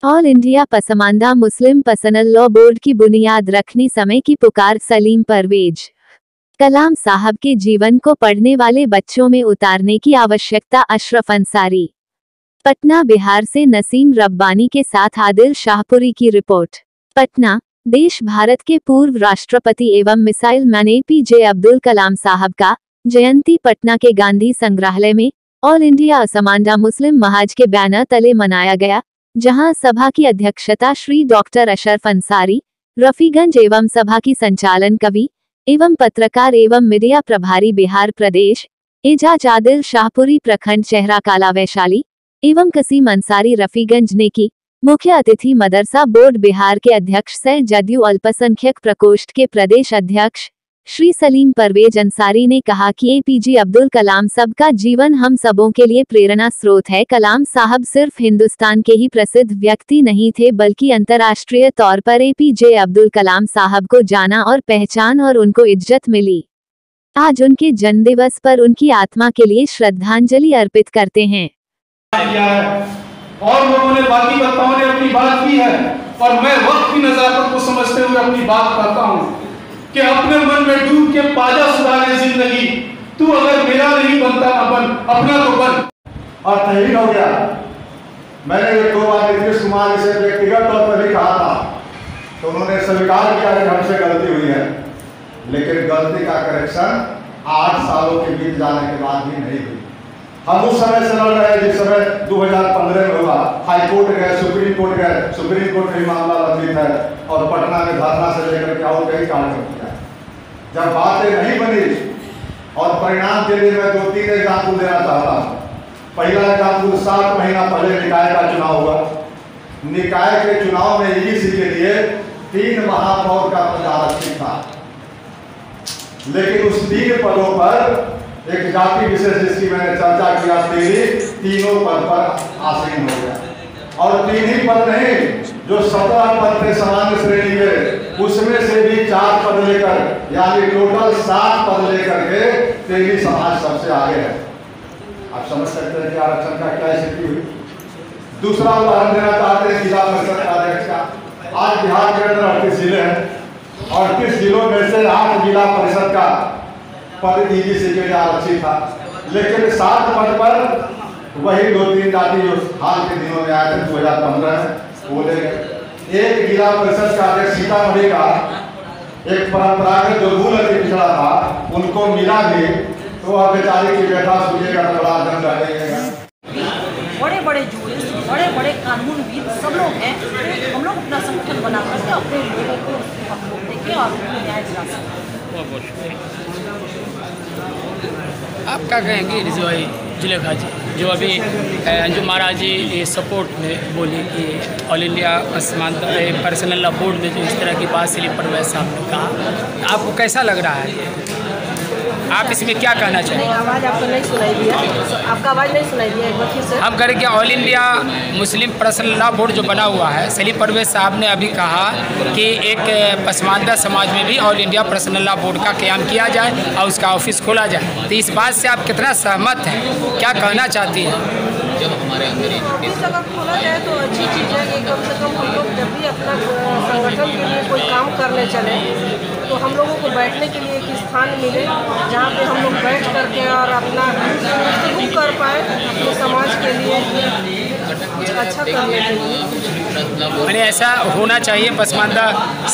All India Pasmanda मुस्लिम personal law board की बुनियाद रखने समय की पुकार। सलीम परवेज। कलाम साहब के जीवन को पढ़ने वाले बच्चों में उतारने की आवश्यकता। अशरफ अंसारी। पटना बिहार से नसीम रब्बानी के साथ आदिल शाहपुरी की रिपोर्ट। पटना। देश भारत के पूर्व राष्ट्रपति एवं missile man APJ Abdul Kalam साहब का जयंती पटना के गांधी संग्रहालय में ऑल इंडिया पसमानदा मुस्लिम महाज के बैनर तले मनाया गया, जहां सभा की अध्यक्षता श्री डॉक्टर अशरफ अंसारी, रफीगंज एवं सभा की संचालन कवि एवं पत्रकार एवं मीडिया प्रभारी बिहार प्रदेश एजाज आदिल शाहपुरी, प्रखंड चेहरा काला वैशाली एवं कसीम अंसारी रफीगंज ने की। मुख्य अतिथि मदरसा बोर्ड बिहार के अध्यक्ष सह जदयू अल्पसंख्यक प्रकोष्ठ के प्रदेश अध्यक्ष श्री सलीम परवेज अंसारी ने कहा कि APJ अब्दुल कलाम सबका जीवन हम सबों के लिए प्रेरणा स्रोत है। कलाम साहब सिर्फ हिंदुस्तान के ही प्रसिद्ध व्यक्ति नहीं थे, बल्कि अंतर्राष्ट्रीय तौर पर APJ अब्दुल कलाम साहब को जाना और पहचान और उनको इज्जत मिली। आज उनके जन्मदिवस पर उनकी आत्मा के लिए श्रद्धांजलि अर्पित करते हैं। और लोगों ने बाकी वक्ताओं ने अपनी बात की है और मैं वक्त की नज़ाकत को समझते हुए अपनी बात करता हूँ कि अपने मन में डूब के पाजा सुधारे जिंदगी, तू अगर मेरा नहीं बनता ना बन, अपना तो बन। और तहरीर हो गया। मैंने ये 2 बार नीतीश कुमार से व्यक्तिगत तौर पर भी कहा था, तो उन्होंने स्वीकार किया कि हमसे गलती हुई है, लेकिन गलती का करेक्शन 8 सालों के बीत जाने के बाद भी नहीं हुई। हम उस समय से लड़ रहे हैं जिस समय 2015 में हुआ। हाई कोर्ट गए, सुप्रीम कोर्ट गए, सुप्रीम कोर्ट में मामला लंबित है और पटना में धरना से लेकर के और कई कार्य किया। जब बातें नहीं बनी और परिणाम के लिए मैं 2-3 एग्जाम्पल देना चाहता हूँ। पहला एग्जाम्पल 7 महीना पहले निकाय का चुनाव हुआ। निकाय के चुनाव में EDC के लिए 3 महापौर का प्रचार था, लेकिन उस 3 पदों पर एक जाति विशेष जिसकी मैंने चर्चा किया, तीनों पद पर आसीन हो गया। और 3 ही पद नहीं, जो 17 पद थे सामान्य श्रेणी के, उसमें से भी 4 पद लेकर, यानी टोटल 7 पद लेकर के तेली समाज सबसे आगे है। आप समझ सकते हैं कि आरक्षण का क्या स्थिति हुई। दूसरा उदाहरण देना चाहते हैं जिला परिषद अध्यक्ष का। आज बिहार के अंदर 38 जिले हैं और 38 जिलों में से 8 जिला परिषद का पद EDC के लिए आरक्षित था, लेकिन 7 पद पर वही 2-3 जाति जो हाल के दिनों में आए थे 2015 में बोले। एक जिला परिषद का अध्यक्ष सीतामढ़ी का एक परंपरागत जो मूल अति पिछड़ा था, उनको मिला भी, तो अब बेचारे की व्यथा सुनिएगा तो बड़ा दंड रहेगा। बड़े बड़े जूरिस्ट, बड़े बड़े कानूनविद सब लोग हैं। हम लोग अपना संगठन बना करके अपने लोगों को हम लोग देखें और न्याय दिला सकें। आप क्या कहेंगे रिजवाई जुलेखा जी, जो अभी अंजुम महाराज जी सपोर्ट में बोली कि all India Pasmanda personal law board में जो इस तरह की बात सलीम परवेज साहब ने कहा, आपको कैसा लग रहा है? आप इसमें क्या कहना चाहेंगे? आवाज़ आपको नहीं सुनाई दिया, आपका आवाज़ नहीं सुनाई दिया, एक बार फिर से। हम करें कि all India Muslim personal law board जो बना हुआ है, सलीम परवेज साहब ने अभी कहा कि एक पसमानदा समाज में भी all India personal law board का क़याम किया जाए और उसका ऑफिस खोला जाए, तो इस बात से आप कितना सहमत हैं, क्या कहना चाहती हैं? जब हमारे अंदर ऑफिस अगर खोला जाए तो अच्छी चीज़ है कि कम से कम हम लोग जब भी अपना संगठन के लिए कोई काम करने चले तो हम लोगों को बैठने के लिए एक स्थान मिले, जहाँ पे हम लोग बैठ करके और अपना गुफ्तगू कर पाए अपने समाज के लिए कुछ अच्छा करने के लिए। मैंने ऐसा होना चाहिए। पसमानदा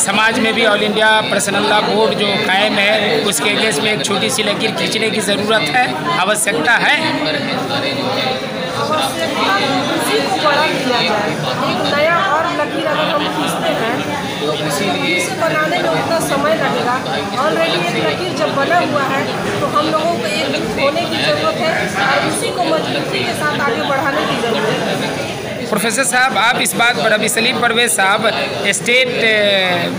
समाज में भी all India personal law board जो कायम है, उसके अगेंस्ट में एक छोटी सी लकीर खींचने की ज़रूरत है, आवश्यकता है। इसी को बड़ा किया जाए, एक नया और लकीर अगर हम खींचते हैं तो इसे बनाने में उतना समय लगेगा। ऑलरेडी एक लकीर जब बना हुआ है तो हम लोगों को एकजुट होने की ज़रूरत है और उसी को मजबूती के साथ आगे बढ़ाने की ज़रूरत है। प्रोफेसर साहब, आप इस बात पर, अभी सलीम परवेज साहब स्टेट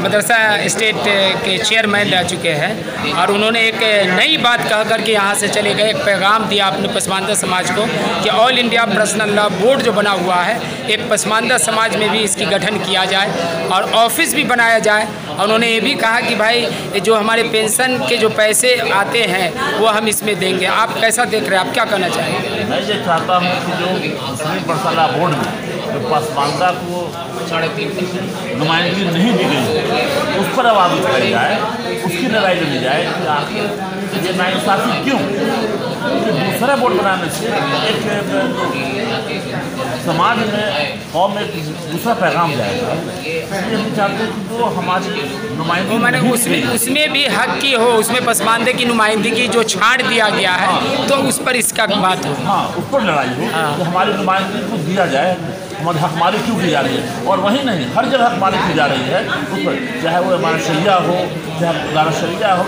मदरसा स्टेट के चेयरमैन रह चुके हैं और उन्होंने एक नई बात कह कर के यहाँ से चले गए, एक पैगाम दिया अपने पसमानदा समाज को कि all India personal law board जो बना हुआ है, एक पसमानदा समाज में भी इसकी गठन किया जाए और ऑफिस भी बनाया जाए। और उन्होंने ये भी कहा कि भाई जो हमारे पेंशन के जो पैसे आते हैं वो हम इसमें देंगे। आप कैसा देख रहे हैं, आप क्या कहना चाहेंगे? मैं ये चाहता हूँ कि जो मुस्लिम पर्सनल लॉ बोर्ड में जो पसमानदा को 3.5% नुमाइंदगी नहीं दी गई, उस पर आवाज़ उठाई जाए, उसकी लड़ाई लड़ी जाए कि आखिर ये नाइंसाफ़ी क्यों। दूसरा बोर्ड बनाने से एक समाज में कौम में दूसरा पैगाम जाएगा। इसलिए हम चाहते हैं कि वो हमारी नुमाइंदगी मैंने उसमें भी हक की हो, उसमें पसमानदे की नुमाइंदगी जो छांट दिया गया है, तो उस पर इसका बात हो। हाँ, उस पर लड़ाई हो कि हमारी नुमाइंदगी को दिया जाए, हमारी हकमारी क्यों की जा रही है। और वहीं नहीं, हर जगह हकमारी की जा रही है उस पर, चाहे वो हमारा शरिया हो, चाहे गाना शरिया हो,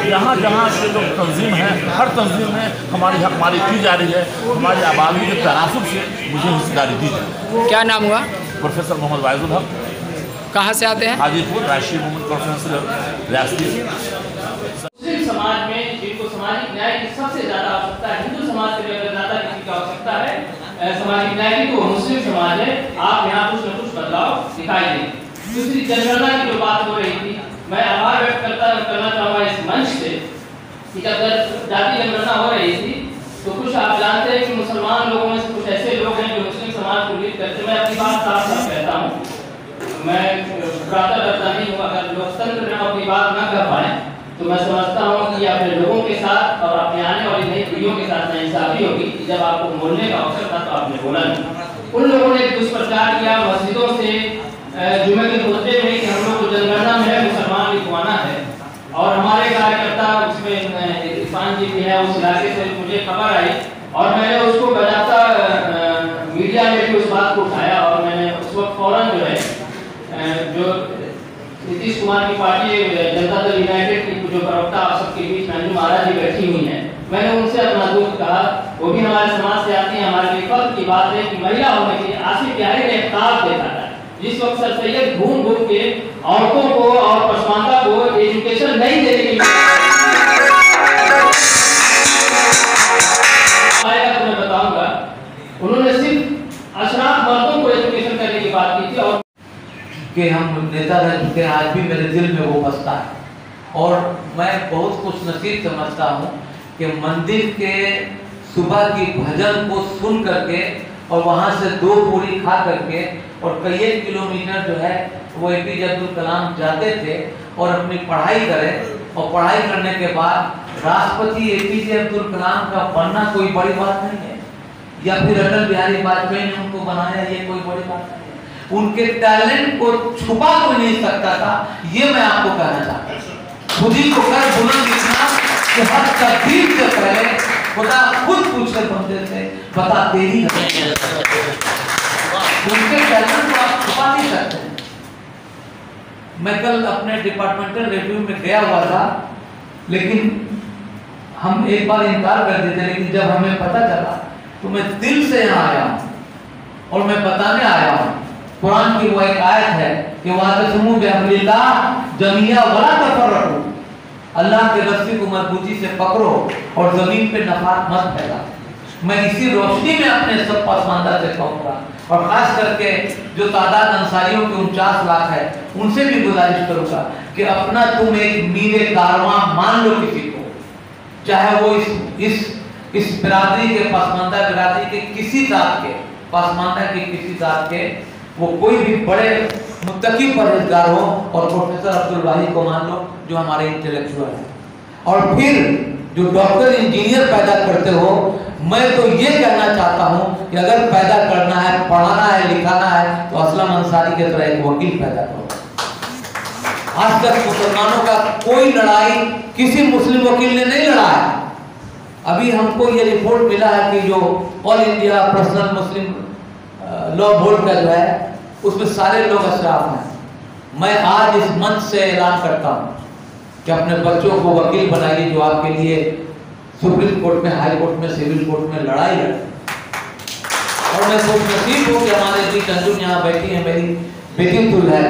यहाँ जहाँ से लोग तंजीम हैं, हर तंजीम में हमारी हकमारी की जा रही है। हमारी आबादी के तनासुब से मुझे हिस्सेदारी दी जाए। क्या नाम हुआ? प्रोफेसर मोहम्मद वाइजुल हक। कहाँ से आते हैं? हाजीपुर, राष्ट्रीय मूवमेंट कॉन्फ्रेंस रियासती। मुस्लिम समाज में जिनको सामाजिक न्याय की सबसे ज़्यादा आवश्यकता है, हिंदू समाज से ज़्यादा किसी की आवश्यकता है सामाजिक न्याय की, तो मुस्लिम समाज है। आप यहाँ कुछ न कुछ बदलाव दिखाई दें। दूसरी जनगणना की जो बात हो रही थी, मैं आभार व्यक्त करना चाहूँगा इस मंच से कि जब जाति जनगणना हो रही थी तो कुछ आप जानते हैं कि मुसलमान लोगों में से कुछ ऐसे लोग हैं जो मुस्लिम समाज को लीड करते हैं। मैं अपनी बात साफ साफ कहता हूँ, मैं प्रातः करता नहीं हूँ। अगर लोकतंत्र में अपनी बात न कर पाए तो मैं समझता हूँ कि अपने लोगों के साथ और अपने आने वाली नई पीढ़ियों के साथ नाइंसाफी होगी। जब आपको बोलने का अवसर था तो आपने बोला नहीं। उन लोगों ने दुष्प्रचार किया मस्जिदों से जुमे के खुतबे में कि हम लोग को जनगणना में है मुसलमान लिखवाना है, और हमारे कार्यकर्ता उसमें इरफान जी भी है, उस इलाके से मुझे खबर आई और मैंने उसको बजाता मीडिया में भी उस बात को उठाया। और मैंने उस वक्त फौरन जो है जो नीतीश कुमार की पार्टी जनता दल यूनाइटेड की जो प्रवक्ता आप सबके बीच में अंजू महाराज जी बैठी हुई हैं, मैंने उनसे अपना दुख कहा। वो भी हमारे समाज से आती हैं। हमारे लिए फख्र की बात है कि महिला होने के आसिफ बिहारी ने एक ताब देखा था, जिस वक्त सर सैयद घूम घूम के औरतों को और पसमानदा को एजुकेशन नहीं देने के लिए आएगा तो मैं बताऊंगा, उन्होंने सिर्फ अशराफ मर्दों को एजुकेशन करने की बात की थी। और कि हम नेता रह चुके हैं, आज भी मेरे दिल में वो बसता है। और मैं बहुत खुश नसीब समझता हूँ कि मंदिर के सुबह की भजन को सुन करके और वहाँ से 2 पूरी खा करके और कई एक किलोमीटर जो है वो APJ अब्दुल कलाम जाते थे और अपनी पढ़ाई करें। और पढ़ाई करने के बाद राष्ट्रपति APJ अब्दुल कलाम का बनना कोई बड़ी बात नहीं है, या फिर अटल बिहारी वाजपेयी ने उनको बनाया, ये कोई बड़ी बात नहीं है। उनके टैलेंट को छुपा कोई नहीं सकता था, ये मैं आपको कहना चाहता हूँ। खुद ही को कर बुलंद लिखना कि हर तकदीर से पहले खुदा खुद पूछे बंदे से, बता तेरी उनके टैलेंट को आप छुपा नहीं सकते। मैं कल अपने डिपार्टमेंटल रिव्यू में गया हुआ था, लेकिन हम एक बार इनकार कर देते, लेकिन जब हमें पता चला तो मैं दिल से यहाँ आया हूँ और मैं बताने आया हूँ। कुरान की वो एक आयत है कि वातसमू बिहब्लिल्लाह जमीआ वला तफर्रकू, अल्लाह के रस्सी को मजबूती से पकड़ो और जमीन पे नफात मत फैला। मैं इसी रोशनी में अपने सब पसमानदा से कहूँगा, और खास करके जो तादाद अंसारियों के 49 लाख है, उनसे भी गुजारिश करूँगा कि अपना तुम एक मीरे कारवां मान लो किसी को, चाहे वो इस बिरादरी के पसमानदा बिरादरी के किसी जात के, पसमानदा के किसी जात के, वो कोई भी बड़े मुत्तकी परहेजगार हो, और प्रोफेसर अब्दुल वाहिद को मान लो जो हमारे इंटेलेक्चुअल है, और फिर जो डॉक्टर इंजीनियर पैदा करते हो। मैं तो ये कहना चाहता हूँ कि अगर पैदा करना है, पढ़ाना है, लिखाना है, तो असलम अंसारी के तरह एक वकील पैदा करो। आज तक मुसलमानों का कोई लड़ाई किसी मुस्लिम वकील ने नहीं लड़ा है। अभी हमको ये रिपोर्ट मिला है कि जो ऑल इंडिया पर्सनल मुस्लिम लॉ बोर्ड का जो है उसमें सारे लोग अशराफ हैं। मैं आज इस मंच से ऐलान करता हूँ कि अपने बच्चों को वकील बनाइए, जो आपके लिए सुप्रीम कोर्ट में, हाई कोर्ट में, सिविल कोर्ट में लड़ाई लड़े। और मैं खुश नसीब हूँ कि हमारे बीच अंजुम यहाँ बैठी है, मेरी बेटी तुल है,